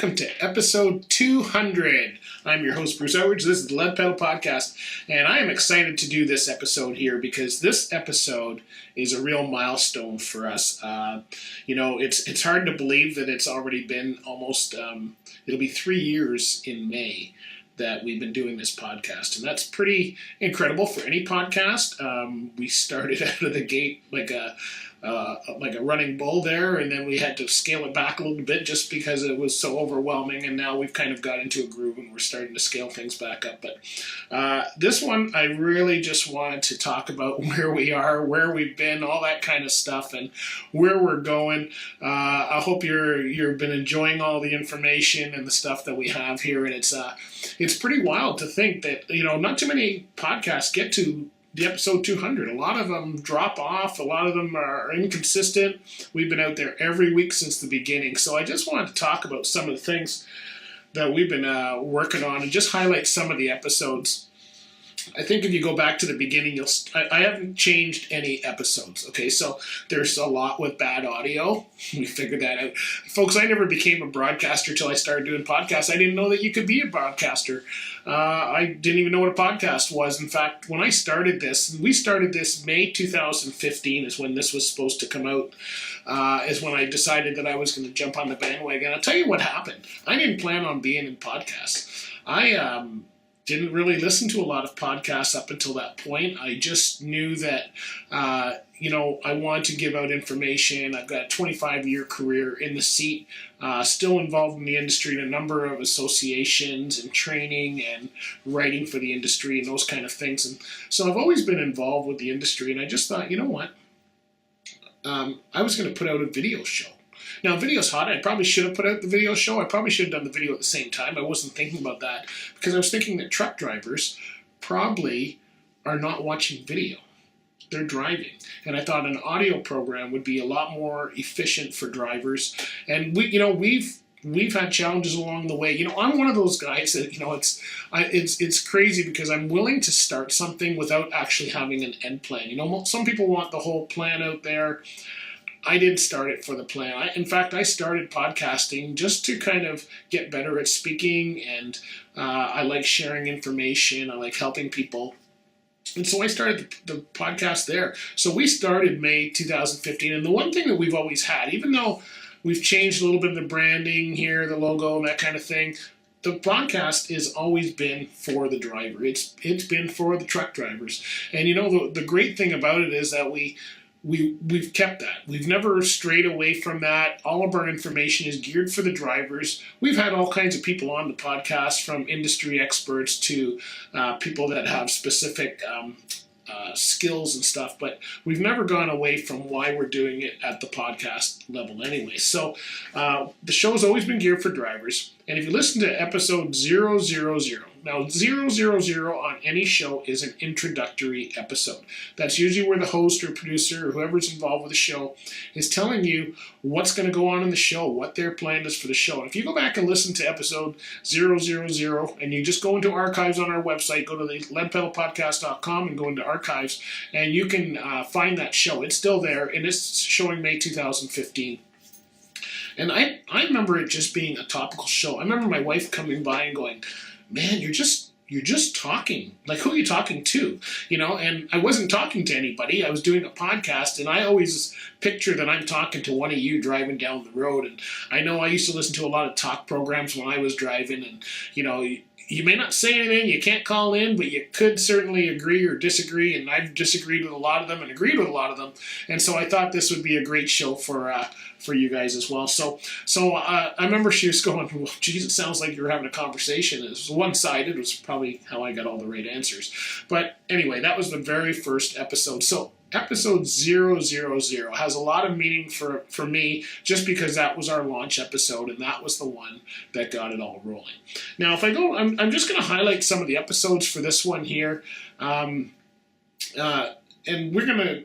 welcome to episode 200. I'm your host, Bruce Edwards. This is the Lead Pedal Podcast, and I am excited to do this episode here because this episode is a real milestone for us. It's hard to believe that it's already been almost, it'll be 3 years in May that we've been doing this podcast, and that's pretty incredible for any podcast. We started out of the gate like a running bull there, and then we had to scale it back a little bit just because it was so overwhelming, and now we've kind of got into a groove and we're starting to scale things back up. But this one, I really just wanted to talk about where we are, where we've been, all that kind of stuff, and where we're going. I hope you've been enjoying all the information and the stuff that we have here, and it's pretty wild to think that, not too many podcasts get to the episode 200. A lot of them drop off. A lot of them are inconsistent. We've been out there every week since the beginning. So I just wanted to talk about some of the things that we've been working on and just highlight some of the episodes. I think if you go back to the beginning, I haven't changed any episodes, okay? So there's a lot with bad audio. We figured that out. Folks, I never became a broadcaster until I started doing podcasts. I didn't know that you could be a broadcaster. I didn't even know what a podcast was. In fact, when I started this, we started this May 2015 is when this was supposed to come out, is when I decided that I was going to jump on the bandwagon. I'll tell you what happened. I didn't plan on being in podcasts. I didn't really listen to a lot of podcasts up until that point. I just knew that, I wanted to give out information. I've got a 25-year career in the seat, still involved in the industry in a number of associations and training and writing for the industry and those kind of things. And so I've always been involved with the industry, and I just thought, you know what? I was going to put out a video show. Now, video's hot. I probably should have put out the video show. I probably should have done the video at the same time. I wasn't thinking about that because I was thinking that truck drivers probably are not watching video. They're driving. And I thought an audio program would be a lot more efficient for drivers. And we've had challenges along the way. I'm one of those guys that, it's crazy because I'm willing to start something without actually having an end plan. Some people want the whole plan out there. I didn't start it for the plan. In fact, I started podcasting just to kind of get better at speaking, and I like sharing information. I like helping people. And so I started the podcast there. So we started May 2015, and the one thing that we've always had, even though we've changed a little bit of the branding here, the logo, and that kind of thing, the podcast has always been for the driver. It's been for the truck drivers. And the great thing about it is that we've kept that. We've never strayed away from that. All of our information is geared for the drivers. We've had all kinds of people on the podcast, from industry experts to people that have specific skills and stuff, but we've never gone away from why we're doing it at the podcast level anyway. So the show has always been geared for drivers. And if you listen to episode 000, now 000 on any show is an introductory episode. That's usually where the host or producer or whoever's involved with the show is telling you what's going to go on in the show, what their plan is for the show. And if you go back and listen to episode 000 and you just go into archives on our website, go to the leadpedalpodcast.com and go into archives, and you can find that show. It's still there, and it's showing May 2015. And I remember it just being a topical show. I remember my wife coming by and going, "Man, you're just talking. Like, who are you talking to?" And I wasn't talking to anybody. I was doing a podcast, and I always picture that I'm talking to one of you driving down the road. And I know I used to listen to a lot of talk programs when I was driving, and, you may not say anything, you can't call in, but you could certainly agree or disagree, and I've disagreed with a lot of them and agreed with a lot of them. And so I thought this would be a great show for you guys as well. So I remember she was going, "Well, geez, it sounds like you were having a conversation." It was one-sided. It was probably how I got all the right answers. But anyway, that was the very first episode. So episode 000 has a lot of meaning for me, just because that was our launch episode, and that was the one that got it all rolling. Now, if I go, I'm just going to highlight some of the episodes for this one here, and we're going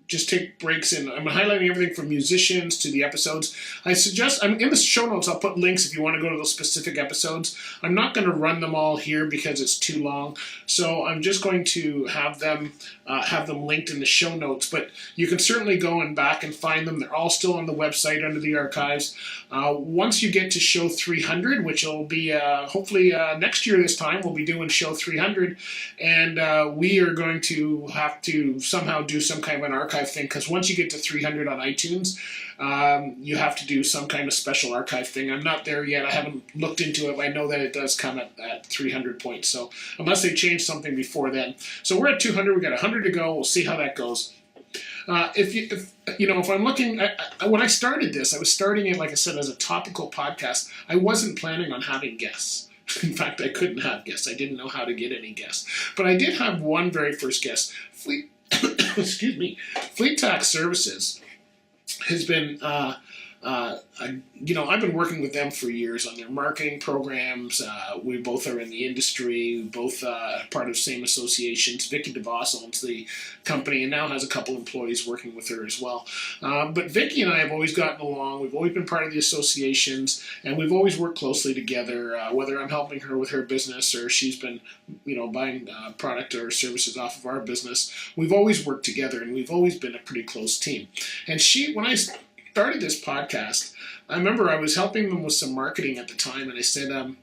to just take breaks in. I'm highlighting everything from musicians to the episodes. I suggest, I'm in the show notes, I'll put links if you want to go to those specific episodes. I'm not going to run them all here because it's too long, so I'm just going to have them linked in the show notes, but you can certainly go and back and find them. They're all still on the website under the archives. Once you get to show 300, which will be hopefully next year this time, we'll be doing show 300, and we are going to have to somehow do some kind of an archive thing, because once you get to 300 on iTunes, you have to do some kind of special archive thing. I'm not there yet. I haven't looked into it, but I know that it does come at 300 points. So unless they change something before then. So we're at 200. We got 100 to go. We'll see how that goes. If I'm looking, when I started this, I was starting it, like I said, as a topical podcast. I wasn't planning on having guests. In fact, I couldn't have guests. I didn't know how to get any guests. But I did have one very first guest. Excuse me. Fleet Tax Services has been, I've been working with them for years on their marketing programs. We both are in the industry. We both part of same associations. Vickie DeVos owns the company and now has a couple employees working with her as well. But Vickie and I have always gotten along. We've always been part of the associations, and we've always worked closely together, whether I'm helping her with her business or she's been, buying product or services off of our business. We've always worked together, and we've always been a pretty close team. And when I started this podcast, I remember I was helping them with some marketing at the time, and I said,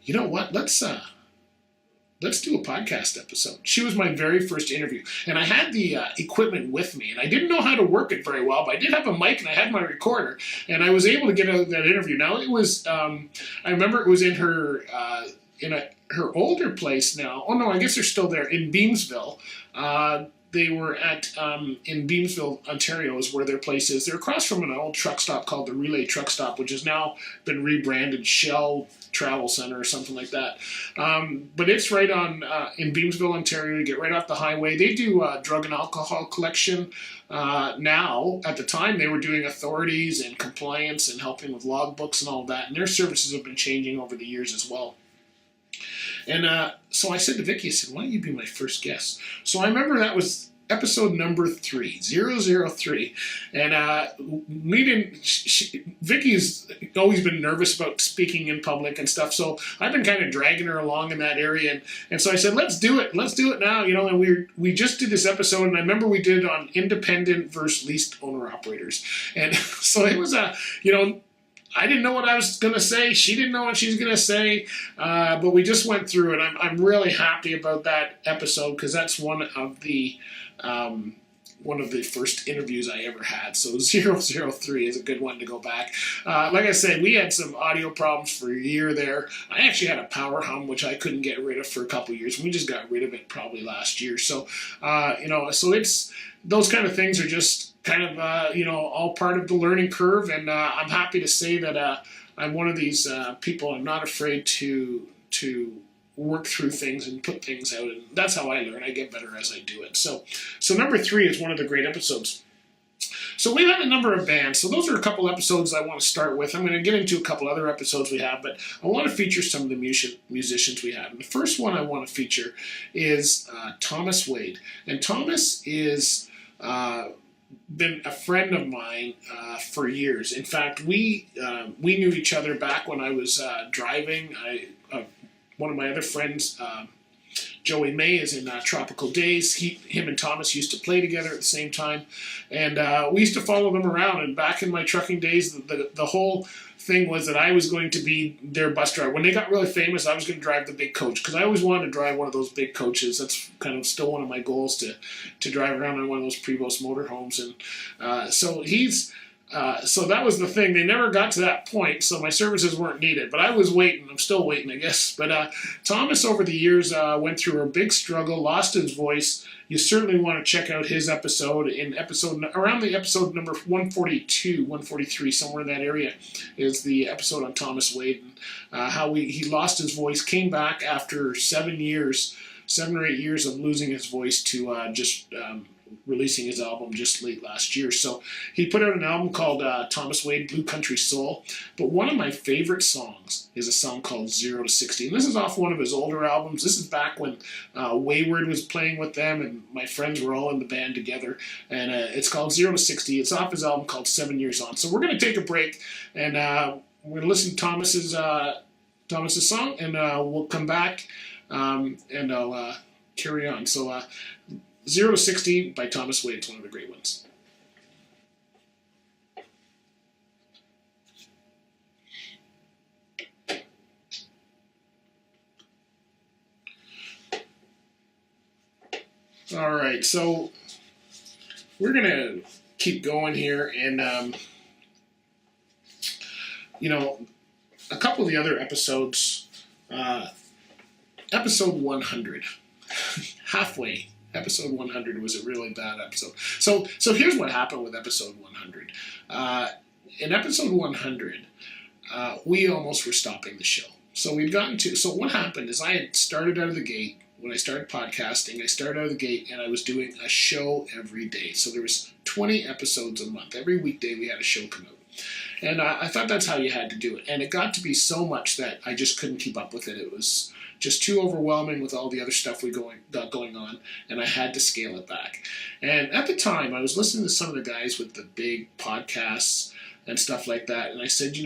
you know what, let's do a podcast episode. She was my very first interview, and I had the equipment with me, and I didn't know how to work it very well, but I did have a mic, and I had my recorder, and I was able to get out that interview. Now, it was, I remember it was in her, her older place now. Oh, no, I guess they're still there, in Beamsville. They were in Beamsville, Ontario is where their place is. They're across from an old truck stop called the Relay Truck Stop, which has now been rebranded Shell Travel Center or something like that. But it's right on in Beamsville, Ontario. You get right off the highway. They do drug and alcohol collection now. At the time, they were doing authorities and compliance and helping with logbooks and all that. And their services have been changing over the years as well. And so I said to Vickie, I said, why don't you be my first guest? So I remember that was episode number 003. And Vickie's always been nervous about speaking in public and stuff. So I've been kind of dragging her along in that area. And so I said, let's do it now. And we just did this episode. And I remember we did it on independent versus leased owner operators. And so it was I didn't know what I was going to say. She didn't know what she was going to say. But we just went through it. I'm really happy about that episode because that's one of the first interviews I ever had. So 003 is a good one to go back. Like I said, we had some audio problems for a year there. I actually had a power hum, which I couldn't get rid of for a couple of years. We just got rid of it probably last year. So, so it's those kind of things are just kind of, all part of the learning curve. And I'm happy to say that I'm one of these people. I'm not afraid to work through things and put things out. And that's how I learn. I get better as I do it. So number 3 is one of the great episodes. So we've had a number of bands. So those are a couple episodes I want to start with. I'm going to get into a couple other episodes we have, but I want to feature some of the musicians we have. And the first one I want to feature is Thomas Wade. And Thomas is been a friend of mine for years. In fact, we knew each other back when I was driving. One of my other friends, Joey May, is in Tropical Days. Him and Thomas used to play together at the same time, and we used to follow them around. And back in my trucking days, the whole thing was that I was going to be their bus driver. When they got really famous, I was going to drive the big coach because I always wanted to drive one of those big coaches. That's kind of still one of my goals to drive around in one of those Prevost motorhomes. And so that was the thing. They never got to that point, so my services weren't needed. But I was waiting. I'm still waiting, I guess. But Thomas, over the years, went through a big struggle, lost his voice. You certainly want to check out his episode around the episode number 142, 143, somewhere in that area, is the episode on Thomas Wade and how he lost his voice, came back after 7 or 8 years of losing his voice to just releasing his album just late last year. So he put out an album called Thomas Wade Blue Country Soul. But one of my favorite songs is a song called 0 to 60. And this is off one of his older albums. This is back when Wayward was playing with them and my friends were all in the band together. And it's called 0 to 60. It's off his album called 7 Years On. So we're going to take a break and we're going to listen to Thomas's song, and we'll come back and I'll carry on. So 0 to 60 by Thomas Wade is one of the great ones. All right, so we're going to keep going here, and a couple of the other episodes, episode 100, halfway, episode 100 was a really bad episode. So here's what happened with episode 100. In episode 100, we almost were stopping the show. So what happened is I had started out of the gate. When I started podcasting, I started out of the gate and I was doing a show every day. So there was 20 episodes a month. Every weekday we had a show come out. And I thought that's how you had to do it. And it got to be so much that I just couldn't keep up with it. It was just too overwhelming with all the other stuff we got going on, and I had to scale it back. And at the time, I was listening to some of the guys with the big podcasts and stuff like that, and I said,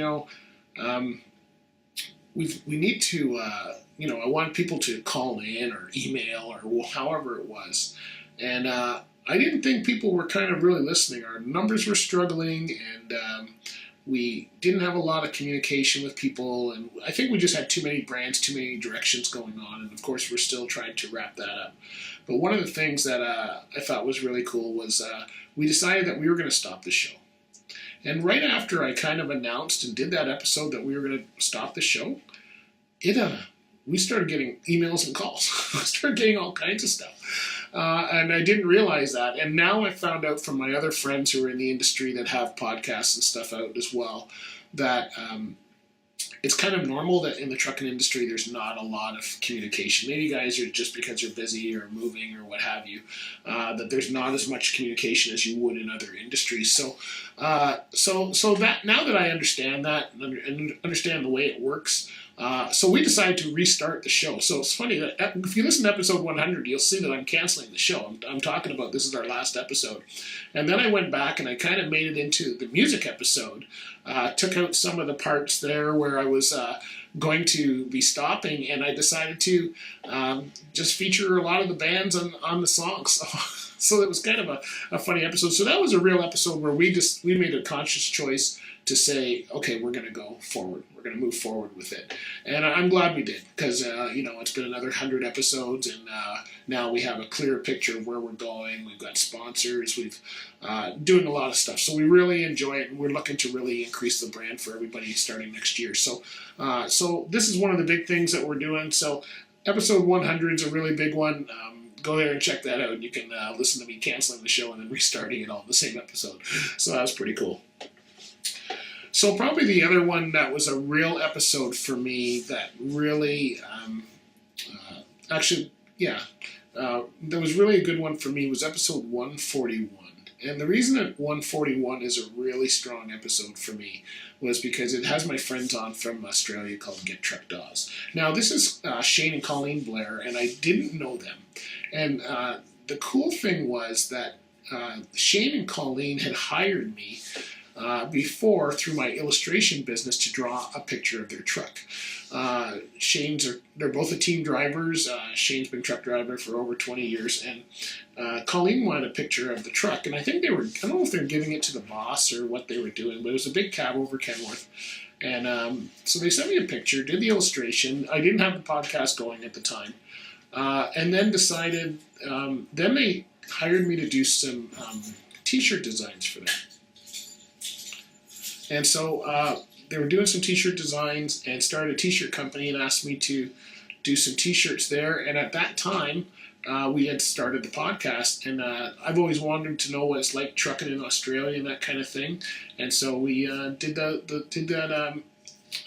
we need to, I want people to call in or email or however it was. And I didn't think people were kind of really listening. Our numbers were struggling, and we didn't have a lot of communication with people, and I think we just had too many brands, too many directions going on, and of course we're still trying to wrap that up. But one of the things that I thought was really cool was we decided that we were going to stop the show. And right after I kind of announced and did that episode that we were going to stop the show, we started getting emails and calls. I started getting all kinds of stuff. And I didn't realize that. And now I found out from my other friends who are in the industry that have podcasts and stuff out as well, that it's kind of normal that in the trucking industry there's not a lot of communication. Maybe guys are just because you're busy or moving or what have you, that there's not as much communication as you would in other industries. So that now that I understand that and understand the way it works, so we decided to restart the show. So it's funny that if you listen to episode 100, you'll see that I'm canceling the show. I'm talking about this is our last episode. And then I went back and I kind of made it into the music episode. Took out some of the parts there where I was going to be stopping, and I decided to just feature a lot of the bands on the songs. So it was kind of a funny episode. So that was a real episode where we made a conscious choice to say, okay, we're going to go forward. We're going to move forward with it. And I'm glad we did, because, it's been another 100 episodes, and now we have a clear picture of where we're going. We've got sponsors. We've doing a lot of stuff. So we really enjoy it, and we're looking to really increase the brand for everybody starting next year. So this is one of the big things that we're doing. So episode 100 is a really big one. Go there and check that out. You can listen to me canceling the show and then restarting it all in the same episode. So that was pretty cool. So probably the other one that was a real episode for me that really, that was really a good one for me was episode 141. And the reason that 141 is a really strong episode for me was because it has my friends on from Australia called Get Truck DeVos. Now, this is Shane and Colleen Blair, and I didn't know them. And the cool thing was that Shane and Colleen had hired me before through my illustration business to draw a picture of their truck. They're both team drivers. Shane's been truck driver for over 20 years, and Colleen wanted a picture of the truck, and I don't know if they're giving it to the boss or what they were doing, but it was a big cab over Kenworth. And so they sent me a picture, did the illustration. I didn't have the podcast going at the time. And then decided, then they hired me to do some t-shirt designs for them. And so they were doing some t-shirt designs and started a t-shirt company and asked me to do some t-shirts there. And at that time, we had started the podcast, and I've always wanted to know what it's like trucking in Australia and that kind of thing. And so we did that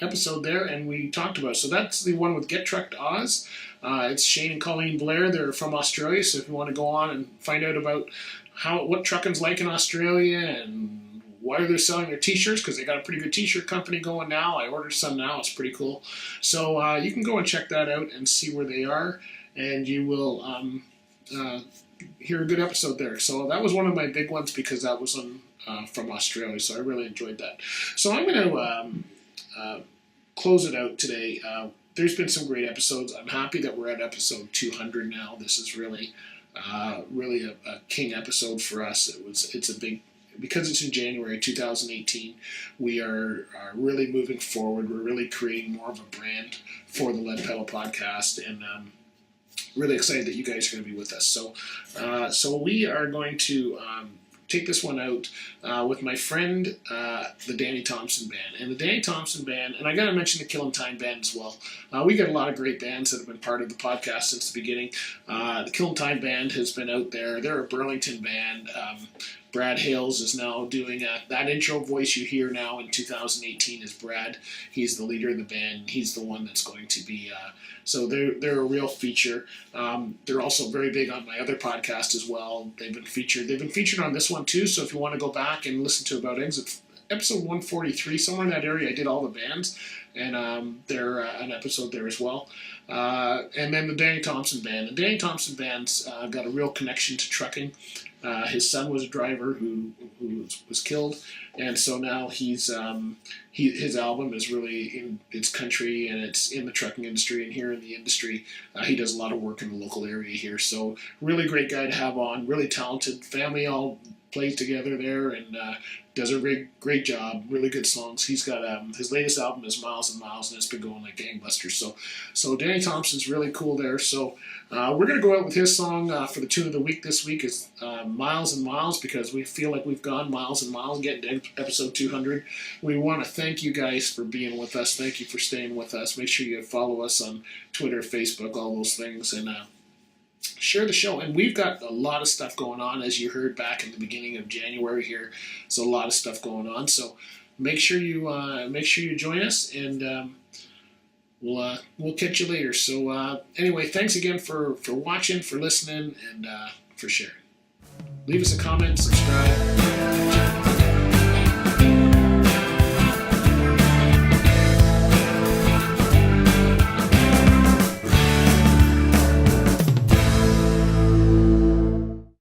episode there, and we talked about it. So that's the one with Get Truck Oz. It's Shane and Colleen Blair. They're from Australia, so if you want to go on and find out about what trucking's like in Australia and why they're selling their t-shirts, because they got a pretty good t-shirt company going now. I ordered some now. It's pretty cool. So you can go and check that out and see where they are, and you will hear a good episode there. So that was one of my big ones because that was from Australia, so I really enjoyed that. So I'm going to close it out today. There's been some great episodes. I'm happy that we're at episode 200 now. This is really a king episode for us. It's a big, because it's in January 2018, we are really moving forward. We're really creating more of a brand for the Lead Pedal podcast, and really excited that you guys are going to be with us. So we are going to take this one out with my friend, the Danny Thompson Band. And the Danny Thompson Band, and I got to mention the Killing Time Band as well. We got a lot of great bands that have been part of the podcast since the beginning. The Killing Time Band has been out there. They're a Burlington band. Brad Hales is now doing that intro voice you hear now in 2018 is Brad. He's the leader of the band. He's the one that's going to be, so they're a real feature. They're also very big on my other podcast as well. They've been featured on this one too, so if you want to go back and listen to about episode 143, somewhere in that area, I did all the bands, and they're an episode there as well. And then the Danny Thompson Band. The Danny Thompson Band's got a real connection to trucking. His son was a driver who was killed, and so now his album is really in its country, and it's in the trucking industry and here in the industry. He does a lot of work in the local area here, so really great guy to have on. Really talented family, all plays together there, and does a great job. Really good songs. He's got his latest album is Miles and Miles, and it's been going like gangbusters. So Danny Thompson's really cool there. So we're gonna go out with his song for the tune of the week this week is Miles and Miles, because we feel like we've gone miles and miles getting to episode 200. We want to thank you guys for being with us. Thank you for staying with us. Make sure you follow us on Twitter, Facebook, all those things, and share the show. And we've got a lot of stuff going on, as you heard back in the beginning of January here. So a lot of stuff going on. So make sure you join us, and we'll catch you later. So anyway, thanks again for watching, for listening, and for sharing. Leave us a comment, subscribe.